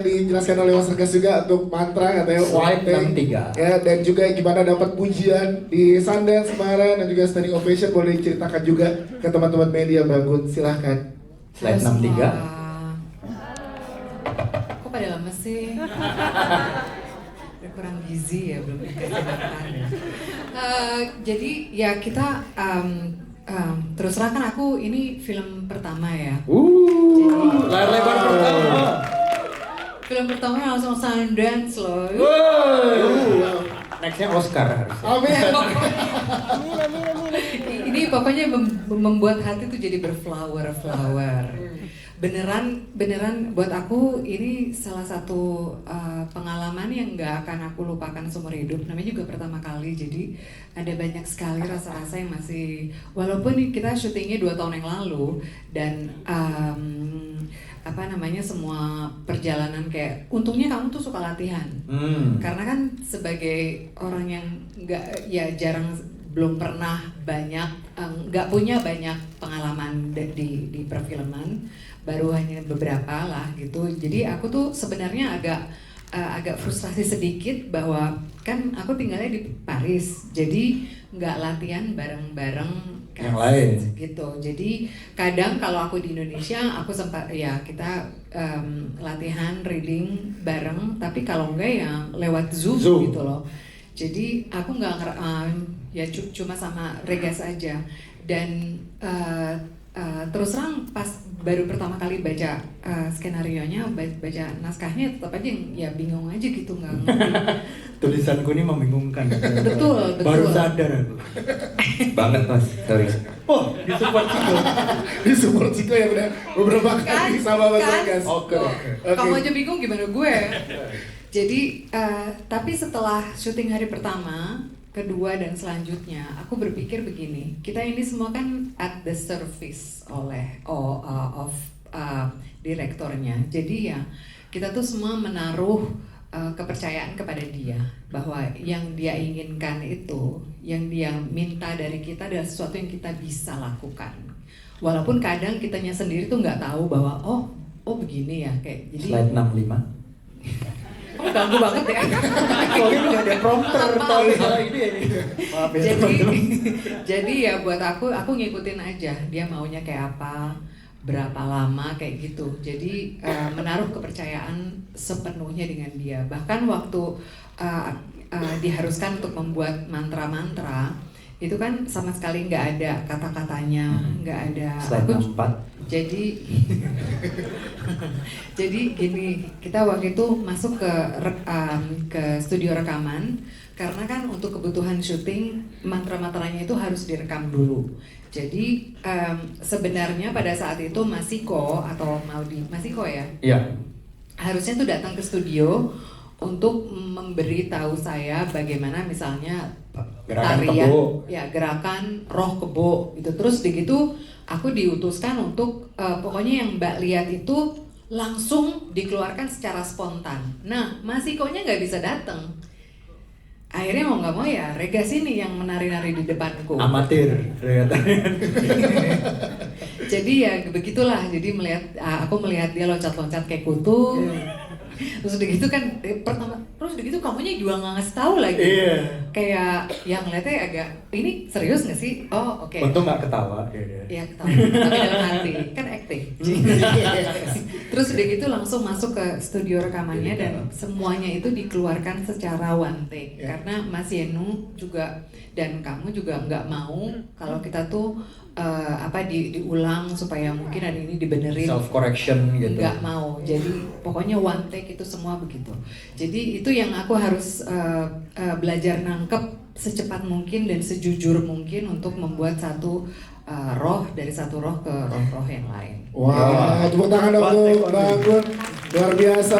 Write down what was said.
dijelaskan oleh Mas Regas juga untuk mantra katanya Slide one take. 63. Ya, dan juga gimana dapat pujian di Sundance kemarin dan juga standing ovation, boleh diceritakan juga ke teman-teman media Bangun, silahkan. Slide 63. Kok pada lama sih? Udah kurang gizi ya, belum dikasih makan. Jadi ya kita terus terang kan aku ini film pertama ya. Layar lebar pertama. Film pertama langsung Sundance loh. Nextnya Oscar harusnya. Amin. Ini pokoknya membuat hati tuh jadi berflower. Beneran buat aku ini salah satu pengalaman yang nggak akan aku lupakan seumur hidup. Namanya juga pertama kali, jadi ada banyak sekali rasa-rasa yang masih, walaupun kita syutingnya 2 tahun yang lalu dan semua perjalanan kayak, untungnya kamu tuh suka latihan. Karena kan sebagai orang yang jarang, belum pernah nggak punya banyak pengalaman di perfilman, baru hanya beberapa lah gitu. Jadi aku tuh sebenarnya agak frustrasi sedikit bahwa kan aku tinggalnya di Paris, jadi nggak latihan bareng-bareng yang lain gitu. Jadi kadang kalau aku di Indonesia aku sempat ya kita latihan reading bareng, tapi kalau enggak ya lewat Zoom. Gitu loh. Jadi aku nggak cuma sama Regas aja. Dan terus terang pas baru pertama kali baca skenarionya, baca naskahnya, tetap aja ya bingung aja gitu, nggak ngerti. Tulisanku ini membingungkan. Betul. Baru sadar aku. Banget mas, sorry. Oh, Di support Ciko ya udah beberapa kali sama Mas Regas. Oke. Kamu aja bingung gimana gue. Jadi tapi setelah syuting hari pertama, kedua dan selanjutnya, aku berpikir begini, kita ini semua kan at the service of direktornya. Jadi ya kita tuh semua menaruh kepercayaan kepada dia bahwa yang dia inginkan itu, yang dia minta dari kita adalah sesuatu yang kita bisa lakukan. Walaupun kadang kitanya sendiri tuh nggak tahu bahwa oh begini ya kayak. Jadi Slide 65. ganggu banget ya. Soalnya nggak ada prompter tahu ini. Maaf ya. Jadi ya buat aku ngikutin aja dia maunya kayak apa, berapa lama kayak gitu. Jadi menaruh kepercayaan sepenuhnya dengan dia. Bahkan waktu diharuskan untuk membuat mantra-mantra, itu kan sama sekali nggak ada kata-katanya, nggak ada. Slide 64. Jadi gini, kita waktu itu masuk ke studio rekaman karena kan untuk kebutuhan syuting mantra-mantranya itu harus direkam dulu. Jadi sebenarnya pada saat itu Masiko atau Masiko ya? Iya. Harusnya tuh datang ke studio untuk memberi tahu saya bagaimana misalnya Gerakan tarian, kebo. ya gerakan roh kebo gitu. Terus begitu aku diutuskan untuk pokoknya yang Mbak lihat itu langsung dikeluarkan secara spontan. Nah, Masikonya nggak bisa datang. Akhirnya mau nggak mau ya Regas ini yang menari-nari di depanku. Amatir. Jadi ya begitulah. Jadi aku melihat dia loncat-loncat kayak kutu. Terus udah gitu kan terus udah gitu kamunya juga nggak ngasih tahu lagi. Iya. Kayak yang ngeliatnya agak, ini serius nggak sih? Oh oke. Untung nggak ketawa. Iya ketawa, tapi dalam hati kan acting. Terus udah gitu langsung masuk ke studio rekamannya dan semuanya itu dikeluarkan secara one take. Karena Mas Yenu juga dan kamu juga nggak mau kalau kita tuh diulang supaya mungkin ada ini dibenerin. Self correction gitu. Nggak mau. Jadi pokoknya one take itu semua begitu. Jadi itu yang aku harus belajar nangkep secepat mungkin dan sejujur mungkin untuk membuat satu roh dari satu roh ke roh-roh yang lain. Wah, tepuk tangan dong untuk Bangun, luar biasa.